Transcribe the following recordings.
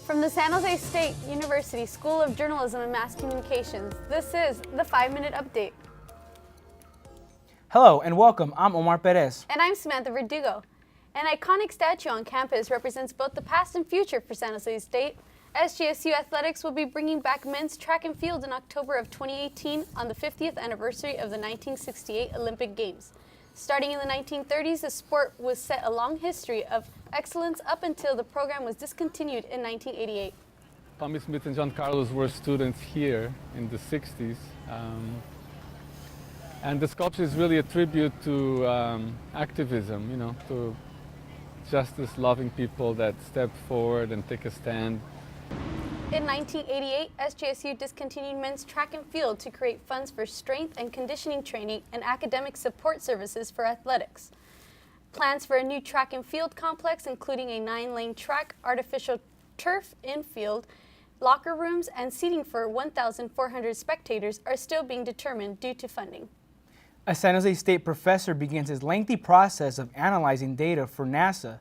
From the San Jose State University School of Journalism and Mass Communications, this is the 5-Minute Update. Hello and welcome, I'm Omar Perez. And I'm Samantha Verdugo. An iconic statue on campus represents both the past and future for San Jose State. SJSU Athletics will be bringing back men's track and field in October of 2018 on the 50th anniversary of the 1968 Olympic Games. Starting in the 1930s, the sport was set a long history of excellence up until the program was discontinued in 1988. Tommy Smith and John Carlos were students here in the 60s. And the sculpture is really a tribute to activism, to justice-loving people that step forward and take a stand. In 1988, SJSU discontinued men's track and field to create funds for strength and conditioning training and academic support services for athletics. Plans for a new track and field complex, including a 9-lane track, artificial turf infield, locker rooms, and seating for 1,400 spectators are still being determined due to funding. A San Jose State professor begins his lengthy process of analyzing data for NASA,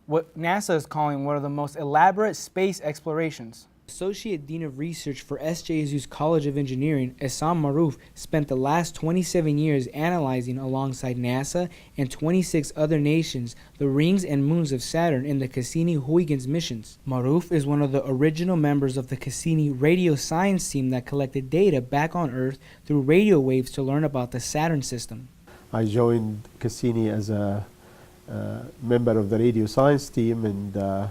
what NASA is calling one of the most elaborate space explorations. Associate Dean of Research for SJSU's College of Engineering, Essam Maroof, spent the last 27 years analyzing alongside NASA and 26 other nations the rings and moons of Saturn in the Cassini-Huygens missions. Maroof is one of the original members of the Cassini radio science team that collected data back on Earth through radio waves to learn about the Saturn system. I joined Cassini as a member of the radio science team, and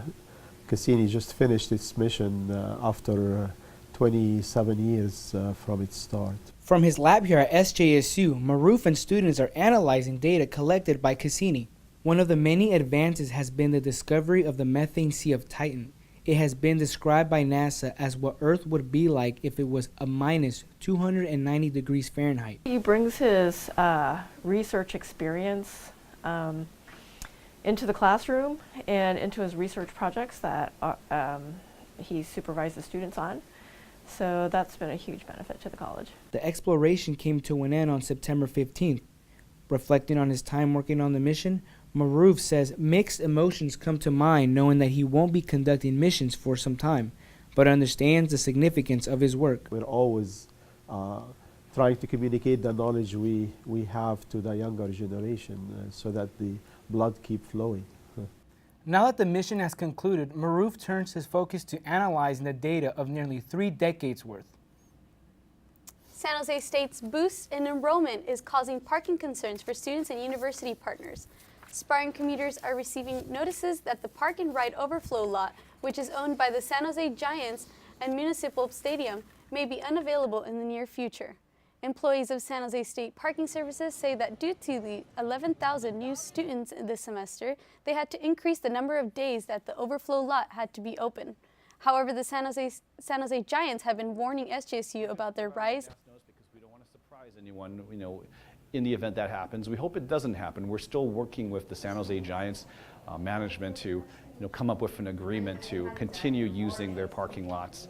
Cassini just finished its mission after 27 years from its start. From his lab here at SJSU, Maroof and students are analyzing data collected by Cassini. One of the many advances has been the discovery of the methane sea of Titan. It has been described by NASA as what Earth would be like if it was a minus 290 degrees Fahrenheit. He brings his research experience into the classroom and into his research projects that he supervises students on. So that's been a huge benefit to the college. The exploration came to an end on September 15th. Reflecting on his time working on the mission, Maroof says mixed emotions come to mind knowing that he won't be conducting missions for some time, but understands the significance of his work. We're always trying to communicate the knowledge we have to the younger generation so that the blood keep flowing. Now that the mission has concluded, Maroof turns his focus to analyzing the data of nearly 3 decades worth. San Jose State's boost in enrollment is causing parking concerns for students and university partners. Aspiring commuters are receiving notices that the Park and Ride overflow lot, which is owned by the San Jose Giants and Municipal Stadium, may be unavailable in the near future. Employees of San Jose State Parking Services say that due to the 11,000 new students this semester, they had to increase the number of days that the overflow lot had to be open. However, the San Jose Giants have been warning SJSU about their rise. Because we don't want to surprise anyone, in the event that happens. We hope it doesn't happen. We're still working with the San Jose Giants management to, come up with an agreement to continue using their parking lots.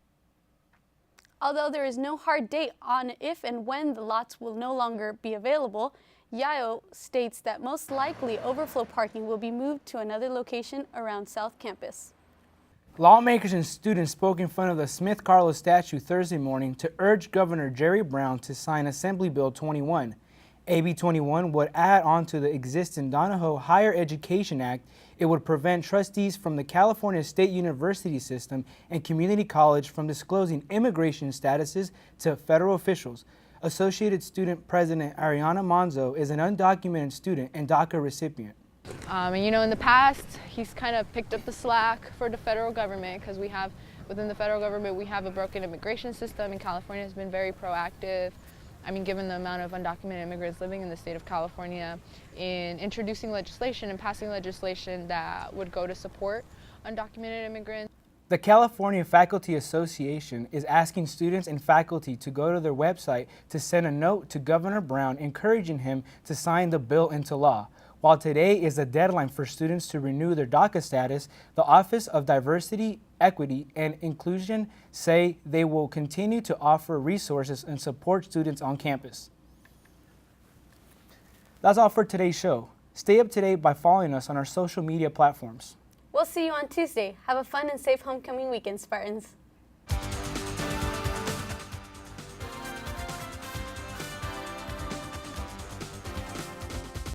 Although there is no hard date on if and when the lots will no longer be available, Yayo states that most likely overflow parking will be moved to another location around South Campus. Lawmakers and students spoke in front of the Smith-Carlos statue Thursday morning to urge Governor Jerry Brown to sign Assembly Bill 21. AB 21 would add on to the existing Donahoe Higher Education Act. It would prevent trustees from the California State University system and community college from disclosing immigration statuses to federal officials. Associated Student President Ariana Monzo is an undocumented student and DACA recipient. In the past, he's kind of picked up the slack for the federal government because within the federal government, we have a broken immigration system, and California has been very proactive. Given the amount of undocumented immigrants living in the state of California, in introducing legislation and passing legislation that would go to support undocumented immigrants. The California Faculty Association is asking students and faculty to go to their website to send a note to Governor Brown encouraging him to sign the bill into law. While today is the deadline for students to renew their DACA status, the Office of Diversity, Equity, and Inclusion say they will continue to offer resources and support students on campus. That's all for today's show. Stay up to date by following us on our social media platforms. We'll see you on Tuesday. Have a fun and safe homecoming weekend, Spartans.